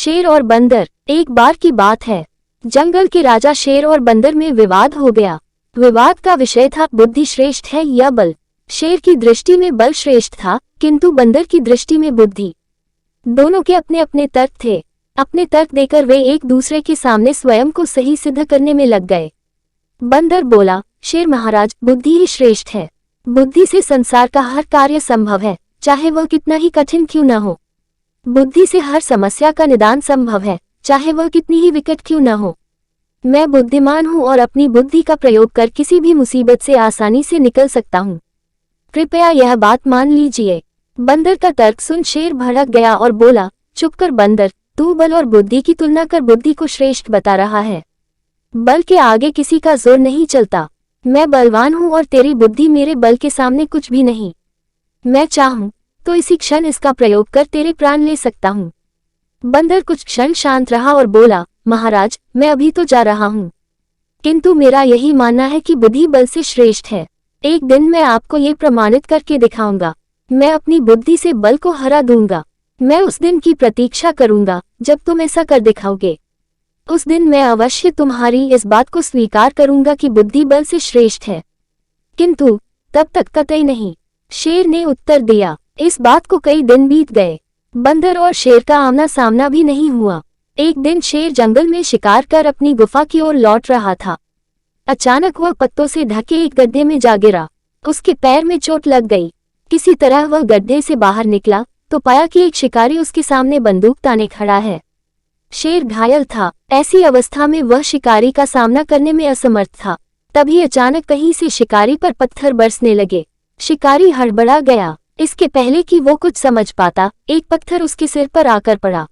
शेर और बंदर। एक बार की बात है, जंगल के राजा शेर और बंदर में विवाद हो गया। विवाद का विषय था बुद्धि श्रेष्ठ है या बल। शेर की दृष्टि में बल श्रेष्ठ था, किंतु बंदर की दृष्टि में बुद्धि। दोनों के अपने अपने तर्क थे। अपने तर्क देकर वे एक दूसरे के सामने स्वयं को सही सिद्ध करने में लग गए। बंदर बोला, शेर महाराज, बुद्धि ही श्रेष्ठ है। बुद्धि से संसार का हर कार्य संभव है, चाहे वह कितना ही कठिन क्यों न हो। बुद्धि से हर समस्या का निदान संभव है, चाहे वह कितनी ही विकट क्यों न हो। मैं बुद्धिमान हूँ और अपनी बुद्धि का प्रयोग कर किसी भी मुसीबत से आसानी से निकल सकता हूँ। कृपया यह बात मान लीजिए। बंदर का तर्क सुन शेर भड़क गया और बोला, चुप कर बंदर, तू बल और बुद्धि की तुलना कर बुद्धि को श्रेष्ठ बता रहा है। बल के आगे किसी का जोर नहीं चलता। मैं बलवान हूँ और तेरी बुद्धि मेरे बल के सामने कुछ भी नहीं। मैं चाहूँ तो इसी क्षण इसका प्रयोग कर तेरे प्राण ले सकता हूँ। बंदर कुछ क्षण शांत रहा और बोला, महाराज, मैं अभी तो जा रहा हूँ, किंतु मेरा यही मानना है कि बुद्धि बल से श्रेष्ठ है। एक दिन मैं आपको ये प्रमाणित करके दिखाऊंगा। मैं अपनी बुद्धि से बल को हरा दूंगा। मैं उस दिन की प्रतीक्षा करूंगा जब तुम ऐसा कर दिखाओगे। उस दिन मैं अवश्य तुम्हारी इस बात को स्वीकार करूंगा कि बुद्धि बल से श्रेष्ठ है, किंतु तब तक कतई नहीं। शेर ने उत्तर दिया। इस बात को कई दिन बीत गए। बंदर और शेर का आमना सामना भी नहीं हुआ। एक दिन शेर जंगल में शिकार कर अपनी गुफा की ओर लौट रहा था। अचानक वह पत्तों से ढके एक गड्ढे में जा गिरा। उसके पैर में चोट लग गई। किसी तरह वह गड्ढे से बाहर निकला तो पाया कि एक शिकारी उसके सामने बंदूक ताने खड़ा है। शेर घायल था। ऐसी अवस्था में वह शिकारी का सामना करने में असमर्थ था। तभी अचानक कहीं से शिकारी पर पत्थर बरसने लगे। शिकारी हड़बड़ा गया। इसके पहले कि वो कुछ समझ पाता, एक पत्थर उसके सिर पर आकर पड़ा।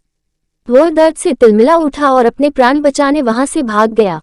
वह दर्द से तिलमिला उठा और अपने प्राण बचाने वहां से भाग गया।